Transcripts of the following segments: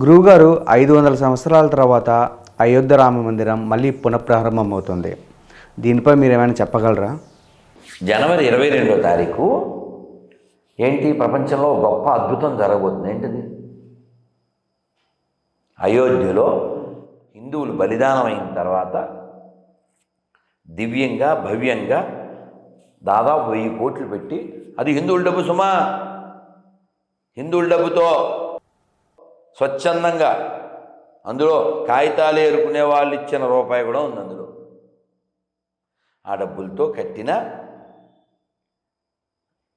గురువుగారు 500 సంవత్సరాల తర్వాత అయోధ్య రామ మందిరం మళ్ళీ పునఃప్రారంభం అవుతుంది. దీనిపై మీరు ఏమైనా చెప్పగలరా? జనవరి 22వ తారీఖు ఏంటి ప్రపంచంలో గొప్ప అద్భుతం జరగబోతుంది. ఏంటిది? అయోధ్యలో హిందువులు బలిదానం అయిన తర్వాత దివ్యంగా భవ్యంగా దాదాపు 1000 కోట్లు పెట్టి, అది హిందువుల డబ్బు సుమా, హిందువుల డబ్బుతో స్వచ్ఛందంగా, అందులో కాగితాలు ఏరుకునే వాళ్ళు ఇచ్చిన రూపాయి కూడా ఉంది అందులో. ఆ డబ్బులతో కట్టిన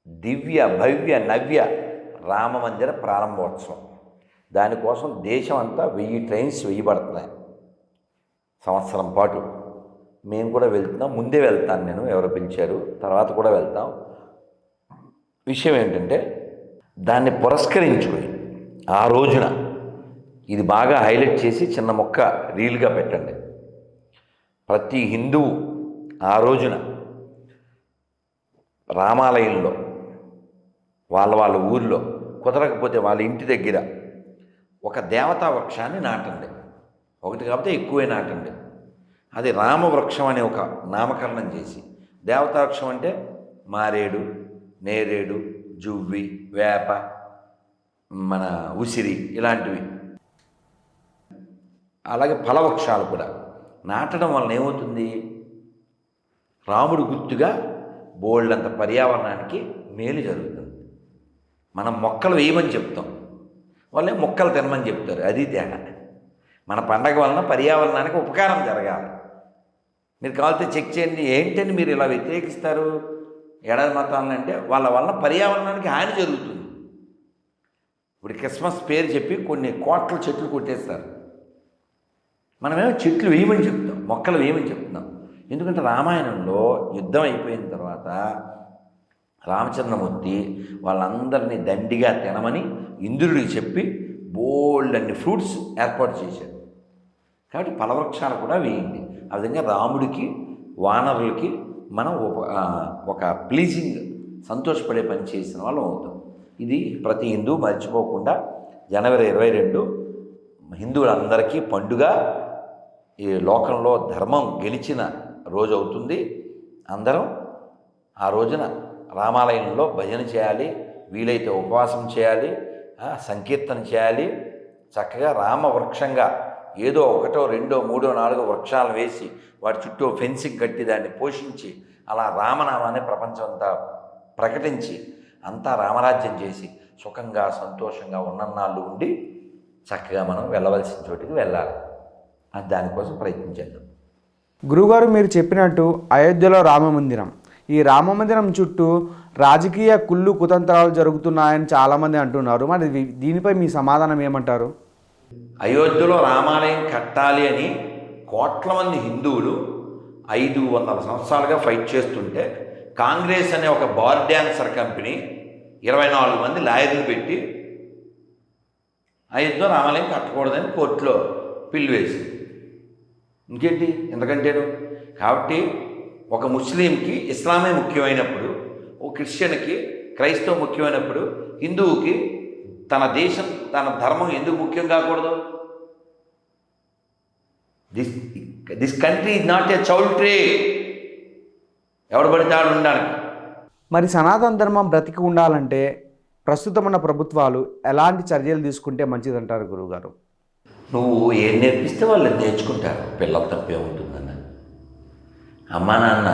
దివ్య భవ్య నవ్య రామ మందిర ప్రారంభోత్సవం. దానికోసం దేశం అంతా 1000 ట్రైన్స్ వేయబడుతున్నాయి సంవత్సరం పాటు. మేము కూడా వెళ్తున్నాం, ముందే వెళ్తాను నేను, ఎవరు పిలిచారు, తర్వాత కూడా వెళ్తాం. విషయం ఏంటంటే, దాన్ని పురస్కరించుకొని ఆ రోజున ఇది బాగా హైలైట్ చేసి చిన్న మొక్క రీల్గా పెట్టండి. ప్రతి హిందువు ఆ రోజున రామాలయంలో వాళ్ళ ఊరిలో, కుదరకపోతే వాళ్ళ ఇంటి దగ్గర ఒక దేవతా వృక్షాన్ని నాటండి. ఒకటి కాకపోతే ఎక్కువే నాటండి. అది రామవృక్షం అనే ఒక నామకరణం చేసి, దేవతా వృక్షం అంటే మారేడు, నేరేడు, జువ్వి, వేప, మన ఉసిరి ఇలాంటివి. అలాగే ఫలవృక్షాలు కూడా నాటడం వలన ఏమవుతుంది? రాముడు గుర్తుగా బోల్డంత పర్యావరణానికి మేలు జరుగుతుంది. మనం మొక్కలు వేయమని చెప్తాం, వాళ్ళే మొక్కలు తినమని చెప్తారు. అది తేడా. మన పండగ వలన పర్యావరణానికి ఉపకారం జరగాలి. మీరు కావాలంటే చెక్ చేయండి. ఏంటని మీరు ఇలా వ్యతిరేకిస్తారు ఏడాది మతాలను? అంటే వాళ్ళ వలన పర్యావరణానికి హాని జరుగుతుంది. ఇప్పుడు క్రిస్మస్ పేరు చెప్పి కొన్ని కోట్ల చెట్లు కొట్టేస్తారు. మనమేమో చెట్లు వేయమని చెప్తాం, మొక్కలు వేయమని చెప్తున్నాం. ఎందుకంటే రామాయణంలో యుద్ధం అయిపోయిన తర్వాత రామచంద్రమూర్తి వాళ్ళందరినీ దండిగా తినమని ఇంద్రుడికి చెప్పి బోల్డ్ అన్ని ఫ్రూట్స్ ఏర్పాటు చేశాడు. కాబట్టి ఫలవృక్షాలు కూడా వేయండి. ఆ విధంగా రాముడికి వానరులకి మనం ఒక ప్లీజింగ్, సంతోషపడే పని చేసిన వాళ్ళం అవుతాం. ఇది ప్రతి హిందూ మర్చిపోకుండా జనవరి 22 హిందువులందరికీ పండుగ. ఈ లోకంలో ధర్మం గెలిచిన రోజు అవుతుంది. అందరం ఆ రోజున రామాలయంలో భజన చేయాలి, వీలైతే ఉపవాసం చేయాలి, సంకీర్తన చేయాలి. చక్కగా రామవృక్షంగా ఏదో 1, 2, 3, 4 వృక్షాలు వేసి వాటి చుట్టూ ఫెన్సింగ్ కట్టి దాన్ని పోషించి అలా రామనామాన్ని ప్రపంచం అంతా ప్రకటించి అంతా రామరాజ్యం చేసి సుఖంగా సంతోషంగా ఉన్నన్నాళ్ళు ఉండి చక్కగా మనం వెళ్ళవలసిన చోటికి వెళ్ళాలి. దానికోసం ప్రయత్నించేద్దాం. గురువుగారు, మీరు చెప్పినట్టు అయోధ్యలో రామ మందిరం, ఈ రామ మందిరం చుట్టూ రాజకీయ కుళ్ళు కుతంత్రాలు జరుగుతున్నాయని చాలామంది అంటున్నారు. మరి దీనిపై మీ సమాధానం ఏమంటారు? అయోధ్యలో రామాలయం కట్టాలి అని కోట్ల మంది హిందువులు 500 సంవత్సరాలుగా ఫైట్ చేస్తుంటే, కాంగ్రెస్ అనే ఒక బార్ డ్యాన్సర్ కంపెనీ 24 మంది లాయర్లు పెట్టి అయోధ్యలో రామాలయం కట్టకూడదని కోర్టులో పిల్లు వేసింది. ఇంకేంటి ఎందుకంటేను? కాబట్టి ఒక ముస్లింకి ఇస్లామే ముఖ్యమైనప్పుడు, ఒక క్రిస్టియన్కి క్రైస్తవ ముఖ్యమైనప్పుడు, హిందువుకి తన దేశం తన ధర్మం ఎందుకు ముఖ్యం కాకూడదు? This country is not a choultry. ఎవడు పడితే ఉండడానికి. మరి సనాతన ధర్మం బ్రతికి ఉండాలంటే ప్రస్తుతం ఉన్న ప్రభుత్వాలు ఎలాంటి చర్యలు తీసుకుంటే మంచిదంటారు గురువుగారు? నువ్వు ఏం నేర్పిస్తే వాళ్ళు నేర్చుకుంటారు. పిల్లల తప్పే ఉంటుందన్న. అమ్మా నాన్న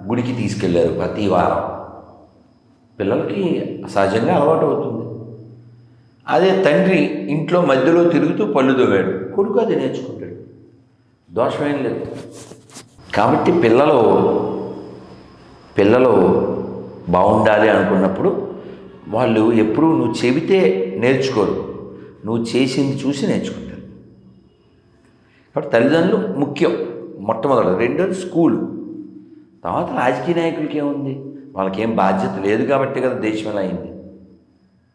గుడికి తీసుకెళ్ళారు ప్రతి వారం, పిల్లలకి సహజంగా అలవాటు అవుతుంది. అదే తండ్రి ఇంట్లో మధ్యలో తిరుగుతూ పళ్ళు తోవాడు, కొడుకు అది నేర్చుకుంటాడు. దోషమేం లేదు. కాబట్టి పిల్లలు బాగుండాలి అనుకున్నప్పుడు వాళ్ళు ఎప్పుడూ నువ్వు చెబితే నేర్చుకోరు, నువ్వు చేసింది చూసి నేర్చుకుంటారు. కాబట్టి తల్లిదండ్రులు ముఖ్యం మొట్టమొదటి. రెండోది స్కూలు. తర్వాత రాజకీయ నాయకులకి ఏముంది? వాళ్ళకేం బాధ్యత లేదు కాబట్టి కదా దేశం ఎలా అయింది.